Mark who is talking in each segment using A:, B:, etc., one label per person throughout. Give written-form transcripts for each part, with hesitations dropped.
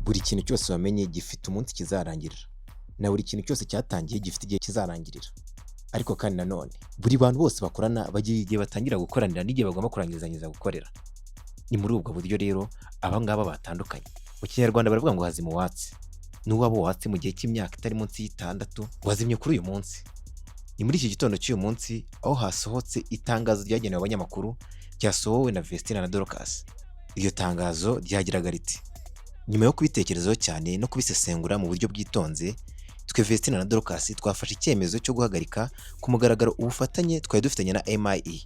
A: Buri kintu cyose wamenye gifite umunsi kizarangirira, na buri kintu cyose cyatangiye gifite igihe kizarangirira. Ariko kandi nanone buri bantu bose bakorana bagira igihe batangira gukoranira n'igihe bagomba kurangizanyiriza gukorera. Ni muri ubwo buryo rero aba ngaba batandukanye. Mu Kinyarwanda baravuga ngo hazima uwatsi. N'uwaba watse mu gihe cy'imyaka itari munsi y'itandatu wazimye kuri uyu munsi. Ni muri iki gitondo cy'uyu munsi aho hasohotse itangazo ryagenewe abanyamakuru ryasohowe na Vestina na Dorcas. Iryo tangazo ryagiraga riti: nyuma yo kubitekerezaho cyane no kubisesengura mu buryo bwitonze, twe Vestina na Dorcas twafashe icyemezo cyo guhagarika ku mugaragaro ubufatanye twari dufitanye na MIE,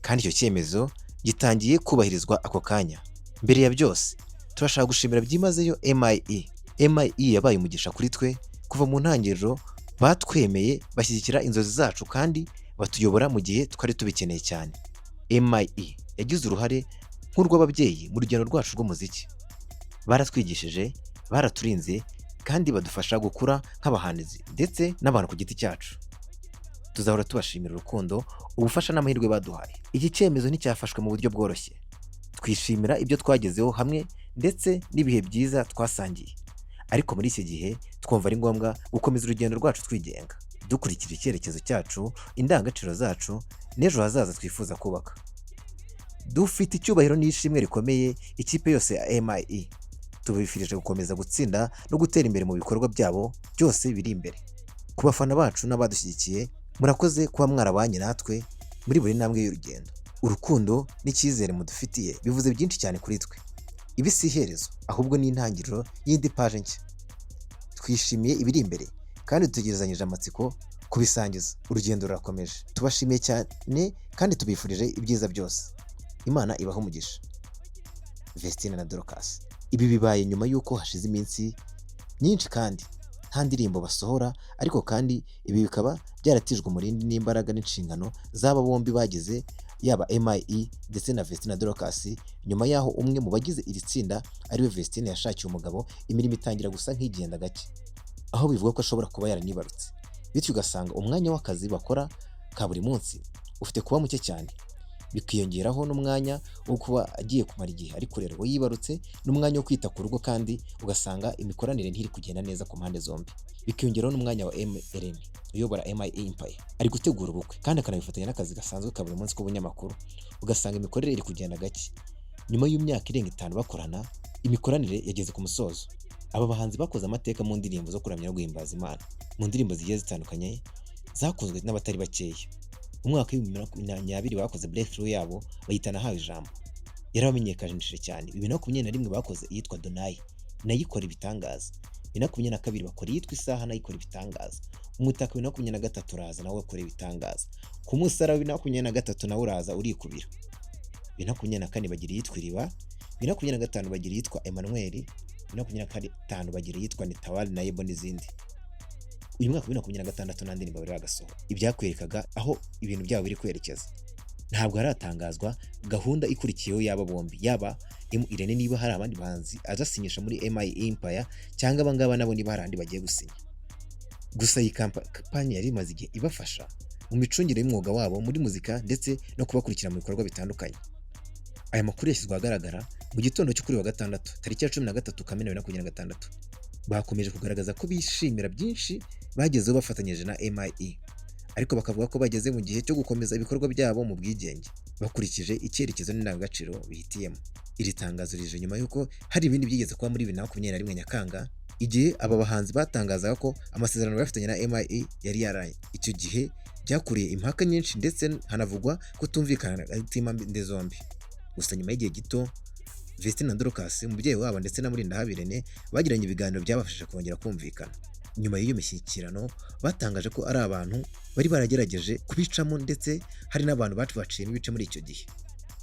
A: kandi icyo cyemezo gitangiye kubahirizwa ako kanya. Mbere ya byose turashaka gushimira byimazeyo MIE. MIE yabaye umugisha kuri twe kuva mu ntangiriro, batwemeye bashyigikira inzozi zacu kandi batuyobora mu gihe twari tubikeneye cyane. MIE yagize uruhare nk'urw'ababyeyi mu rugendo rwacu rw'umuziki. Baratwigishije, baraturinze kandi badufasha gukura nk'abahanzi ndetse n'abantu ku giti cyacu. Tuzahora tubashimira urukundo, ubufasha n'amahirwe baduhaye. Iki cyemezo nticyafashwe mu buryo bworoshye. Twishimira ibyo twagezeho hamwe ndetse n'ibihe byiza twasangiye. Ariko muri iki gihe twumva ari ngombwa gukomeza urugendo rwacu twigenga, dukurikira icyerekezo cyacu, indangagaciro zacu n'ejo hazaza twifuza kubaka. Dufite icyubahiro n'ishimwe rikomeye ikipe yose ya MIE. Tubifurije gukomeza gutsinda no gutera imbere mu bikorwa byabo byose biri imbere. Ku bafana bacu n'abadushyigikiye, murakoze kuba mwarabanye natwe muri buri ntambwe y'urugendo. Urukundo n'icyizere mudufitiye bivuze byinshi cyane kuri twe. Ibi si iherezo, ahubwo ni intangiriro y'indi paje nshya. Twishimiye ibiri imbere kandi dutegerezanyije amatsiko kubisangiza. Urugendo rurakomeje. Tubashimiye cyane kandi tubifurije ibyiza byose. Imana ibaho umugisha. Vestina na Dorcas. Ibi bibaye nyuma y'uko hashize iminsi myinshi kandi nta ndirimbo basohora, ariko kandi ibi bikaba byaratijwe umurindi n'imbaraga n'inshingano z'aba bombi bagize, yaba MIE ndetse na Vestina Dorcas, nyuma y'aho umwe mu bagize iri tsinda ariwe Vestina yashakiye umugabo, imirimo itangira gusa nk'igenda gake, aho bivuga ko ashobora kuba yaranibarutse, bityo ugasanga umwanya w'akazi bakora ka buri munsi ufite kuba muke cyane. Bikiyongeraho n'umwanya wo kuba agiye kumara igihe ari kurera uwo yibarutse, n'umwanya wo kwita ku rugo, kandi ugasanga imikoranire ntiri kugenda neza ku mpande zombi. Bikiyongeraho n'umwanya wa MRN uyobora MIE Empire ari gutegura ubukwe kandi akanabifatanya n'akazi gasanzwe ka buri munsi k'ubunyamakuru, ugasanga imikorere iri kugenda gake. Nyuma y'imyaka irenga 5 bakorana, imikoranire yageze ku musozo. Aba bahanzi bakoze amateka mu ndirimbo zo kuramya no guhimbaza Imana, mu ndirimbo zigiye zitandukanye zakozwe n'abatari bakeya. Umwaka w'2020 bakoze breakthrough yabo bayita Nahawe Ijambo, yarabamenyekanishije cyane. 2021 bakoze iyitwa Donai nayo ikora ibitangaza. 2022 bakora iyitwa Isaha nayo ikora ibitangaza. Umutaka 2023 uraza nawe ukora ibitangaza. Ku musaraba 2023 nawe uraza urikubira. 2024 bagira iyitwa Iriba, 2025 bagira iyitwa Emmanuel, 2025 bagira iyitwa Nitawali na Yebo n'izindi. Uyu mwaka wa 2026 nta ndirimbo baragasohora. Ibyakwerekaga aho ibintu byabo biri kwerekeza. Ntabwo haratangazwa gahunda ikurikiyeho yaba bombi, yaba Irene niba hari abandi bahanzi azasinyisha muri MIE Empire, cyangwa abangaba nabo niba hari andi bagiye gusinya. Gusa iyi kampanye yari imaze igihe ibafasha mu micungire y'umwuga wabo muri muzika ndetse no kubakurikira mu bikorwa bitandukanye. Aya makuru yashyizwe ahagaragara mu gitondo cyo kuri wa gatandatu tariki ya 13 Kamena 2026. Bakomeje kugaragaza ko bishimira byinshi bagezeho bafatanyije na MIE, ariko bakavuga ko bageze mu gihe cyo gukomeza ibikorwa byabo mu bwigenge bakurikije icyerekezo n'indangagaciro bihitiyemo. Iri tangazo rije nyuma y'uko hari ibindi byigeze kuba muri 2021 Nyakanga, igihe aba bahanzi batangazaga ko amasezerano bafitanye na MIE yari yaraye. Icyo gihe byakuriye impaka nyinshi ndetse hanavugwa kutumvikana hagati y'impande zombi. Gusa nyuma y'igihe gito, Vestina na Dorcas, umubyeyi wabo ndetse na Murindahabirene bagiranye ibiganiro byabafashije kongera kumvikana. Nyuma y'iyo mishyikirano batangaje ko ari abantu bari baragerageje kubicamo ndetse hari n'abantu baciyemo ibice muri icyo gihe,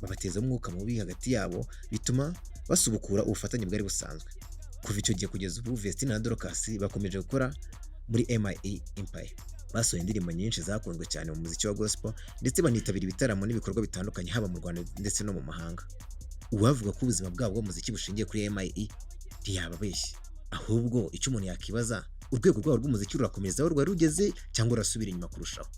A: babateza umwuka mubi hagati yabo bituma basubukura ubufatanye bwari busanzwe. Kuva icyo gihe kugeza ubu, Vestina na Dorcas bakomeje gukora muri MIE Empire. Basohoye indirimbo nyinshi zakunzwe cyane mu muziki wa gospel ndetse banitabira ibitaramo n'ibikorwa bitandukanye haba mu Rwanda ndetse no mu mahanga. Uwavuga ko ubuzima bwabo bw'umuziki bushingiye kuri MIE ntiyababeshye. Ahubwo icyo umuntu yakibaza, urwego rwabo rw'umuziki rurakomeza aho rwari rugeze cyangwa rurasubira inyuma kurushaho,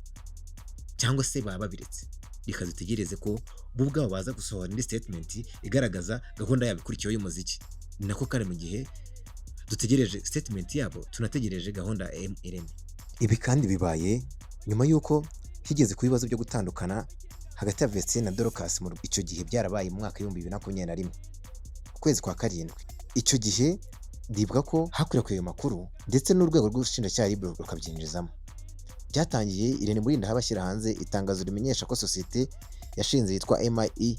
A: cyangwa se baba babiretse? Reka dutegereze ko bo ubwabo baza gusohora indi statement igaragaza gahunda yabo ikurikiyeho y'umuziki. Ni nako kare mu gihe dutegereje statement yabo, tunategereje gahunda ya Irene. Ibi kandi bibaye nyuma y'uko higeze ku bibazo byo gutandukana hagati ya Vestine na Dorcas icyo gihe byarabaye mu mwaka w'2021 ukwezi kwa karindwi. Icyo gihe ndibuka ko hakwirakwiye ayo makuru ndetse n'urwego rw'ubushinjacyaha RIB rukabyinjizamo. Byatangiye Irene Murindahabi ashyira hanze itangazo rimenyesha ko sosiyete yashinze yitwa MIE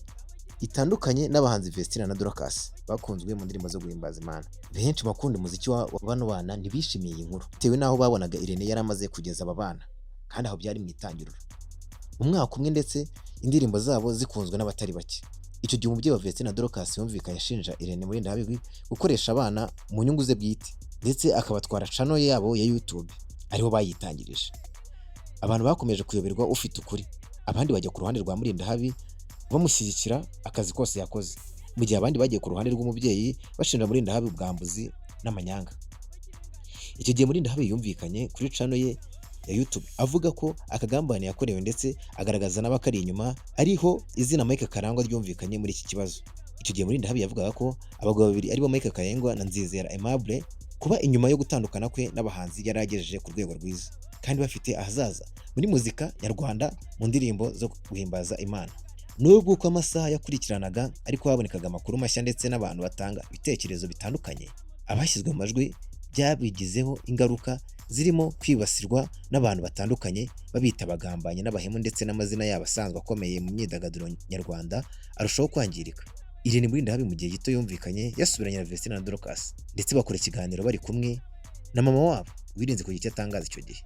A: itandukanye n'abahanzi Vestine na Dorcas bakunzwe mu ndirimbo zo guhimbaza Imana. Benshi bakunda umuziki wa bano bana ntibishimiye iyi nkuru bitewe n'aho babonaga Irene yari amaze kugeza aba bana, kandi aho byari mu itangiriro. Mu mwaka umwe ndetse indirimbo zabo zikunzwe n'abatari bake. Icyo gihe umubyeyi wa Vestine na Dorcas yumvikanye ashinja Irene Murindahabi gukoresha abana mu nyungu ze bwite ndetse akabatwara channel yabo ya YouTube ariho bayitangirije. Abantu bakomeje kuyoberwa ufite ukuri, abandi bajya ku ruhande rwa Murindahabi bamushyigikira akazi kose yakoze, mu gihe abandi bagiye ku ruhande rw'umubyeyi bashinja Murindahabi ubwambuzi n'amanyanga. Icyo gihe Murindahabi yumvikanye kuri channel ye ya YouTube avuga ko akagambane yakorewe ndetse agaragaza n'abakari inyuma, ariho izina Mike Karangwa ryumvikanye muri iki kibazo. Icyo gihe Murindahabi yavugaga ko abagabo babiri aribo Mike Karangwa na Nzizera Aimable kuba inyuma yo gutandukana kwe n'abahanzi yari agejeje ku rwego rwiza kandi bafite ahazaza muri muzika nyarwanda mu ndirimbo zo guhimbaza Imana. Nubwo uko amasaha yakurikiranaga ariko habonekaga amakuru mashya ndetse n'abantu batanga ibitekerezo bitandukanye, abashyizwe mu majwi byabigizeho ingaruka zirimo kwibasirwa n'abantu batandukanye babita abagambanye n'abahemu ndetse n'amazina yabo asanzwe akomeye mu myidagaduro nyarwanda arushaho kwangirika. Irene Murindahabi mu gihe gito yumvikanye yasubiranye na Vestine na Dorcas ndetse bakora ikiganiro bari kumwe na mama wabo wirinze kugira icyo atangaza icyo gihe.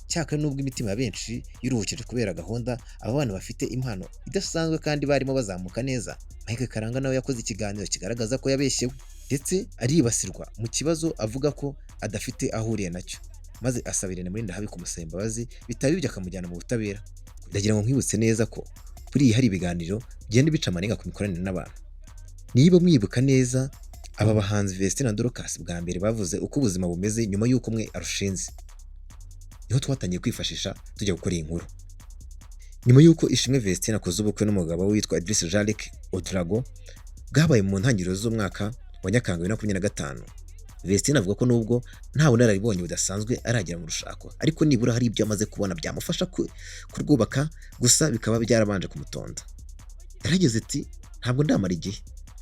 A: Cyakora nubwo imitima ya benshi yuruhukije kubera gahunda, aba bana bafite impano idasanzwe kandi barimo bazamuka neza. Mike Karangwa nawe yakoze ikiganiro kigaragaza ko yabeshyewe ndetse aribasirwa mu kibazo avuga ko adafite ahuriye nacyo, maze asaba Irene Murindahabi kumusaba imbabazi bitari ibyo akamujyana mu butabera. Ndagira ngo nkwibutse neza ko kuri iyi hari ibiganiro bigenda bica amarenga ku mikoranire n'abantu. Niba mwibuka neza, aba bahanzi Vestine na Dorcas bwa mbere bavuze uko ubuzima bumeze nyuma y'uko umwe arushinze, niho twatangiye kwifashisha tujya gukora iyi nkuru. Nyuma y'uko Ishimwe Vestine akoze ubukwe n'umugabo witwa Idriss Jalek Odrago bwabaye mu ntangiriro z'umwaka wa Nyakanga 2025, Vestine avuga ko nubwo nta bunararibonye budasanzwe aragera mu rushako, ariko nibura hari ibyo amaze kubona byamufasha kurwubaka, gusa bikaba byarabanje kumutonda. Yarageze ati ntabwo ndamara igihe,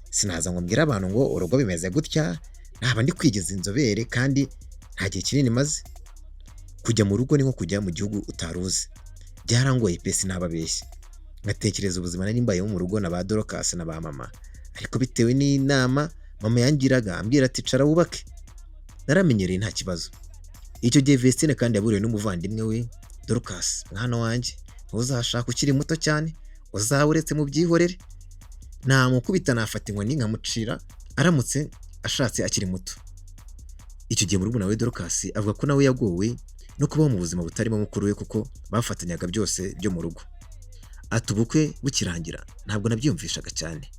A: sinaza ngo mbwira abantu ngo urugo bimeze gutya, naba ndi kwigiza inzobere kandi nta gihe kinini maze. Kujya mu rugo ni nko kujya mu gihugu utaruzi. Byarangoye pe sinababeshye, ngatekereza ubuzima nari mbayemo mu rugo na ba Dorcas na ba mama, ariko bitewe n'inama mama yangiraga ambwira ati cara wubake, naramenyereye nta kibazo. Icyo gihe Vestine kandi yaburiwe n'umuvandimwe we Dorcas, mwana wanjye ntuzashaka ukiri muto cyane, uzawuretse mu byihorere, namukubita nafata inkoni nkamucira aramutse ashatse akiri muto. Icyo gihe murumuna we Dorcas avuga ko nawe yagowe no kubaho mu buzima butarimo mukuru we kuko bafatanyaga byose byo mu rugo. Ati ubukwe bukirangira ntabwo nabyiyumvishaga cyane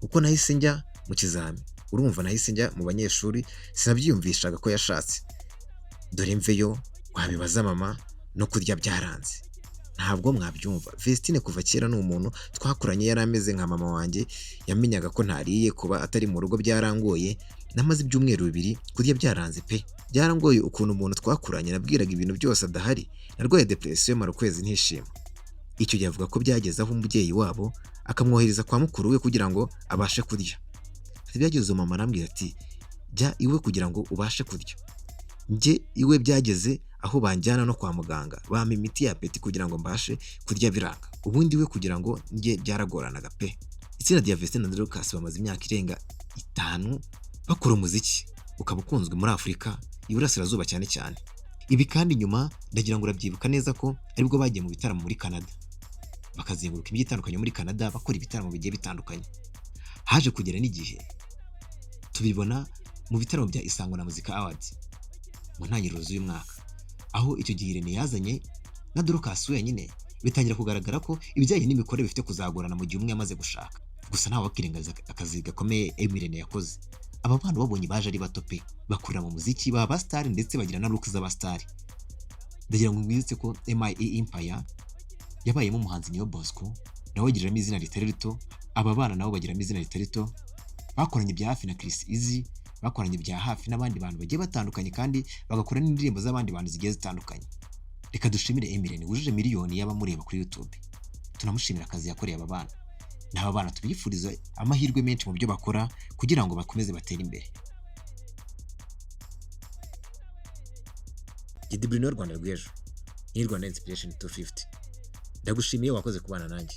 A: kuko nahise njya mu kizami, urumva nahise njya mu banyeshuri, sinabyiyumvishaga ko yashatse. Dore mveyo wabibaza mama no kurya byaranze, ntabwo mwabyumva. Vestine kuva kera ni umuntu twakuranye, yari ameze nka mama wanjye, yamenyaga ko ntariye kuba atari mu rugo byarangoye, namaze ibyumweru 2 kurya byaranze pe. Byarangoye ukuntu umuntu twakuranye nabwiraga ibintu byose adahari, narwaye depression mara ukwezi ntishima. Icyo gihe avuga ko byageze aho umubyeyi wabo akamwohereza kwa mukuru we kugira ngo abashe kurya. Byageze mama arambwira ati jya iwe kugira ngo ubashe kurya. Njye iwe byageze aho banjyana no kwa muganga, bampa imiti ya peti kugira ngo mbashe kurya biranga. Ubundi we kugira ngo njye byaragoranaga pe. Itsinda rya Vestine na Dorcas bamaze imyaka irenga 5 bakora umuziki ukaba ukunzwe muri Afurika Iburasirazuba cyane cyane. Ibi kandi nyuma ndagira ngo urabyibuka neza ko aribwo bagiye mu bitaramo muri Canada, bakazenguruka imijyi itandukanye muri Canada bakora ibitaramo bigiye bitandukanye. Haje kugera n'igihe tubibona mu bitaramo bya Isango na Muzika Awards mu ntangiriro z'uyu mwaka, aho icyo gihe Irene yazanye na Dorcas wenyine, bitangira kugaragara ko ibijyanye n'imikorere bifite kuzagorana mu gihe umwe yamaze gushaka. Gusa ntawe wakirengaza akazi gakomeye Irene yakoze. Aba bantu babonye baje ari bato pe, bakurira mu muziki baba bastar ndetse bagira na look z'abastar. Ndagira ngo mwibutse ko MIE Empire yabayemo umuhanzi Niyo Bosco nawe agiramo izina ritari rito, aba bana nabo bagiramo izina ritari rito, bakoranye bya hafi na Chris Easy, bakoranye bya hafi n'abandi bantu bagiye batandukanye kandi bagakora n'indirimbo z'abandi bantu zigiye zitandukanye. Reka dushimire Emirene wujuje miliyoni y'abamureba kuri YouTube. Tunamushimira akazi yakoreye aba bana. N'aba bana tubifuriza amahirwe menshi mu byo bakora kugira ngo bakomeze batere imbere. Gidi Bruno Rwanda rw'ejo. Ni Rwanda Inspiration 250. Ndagushimiye wakoze kubana nanjye.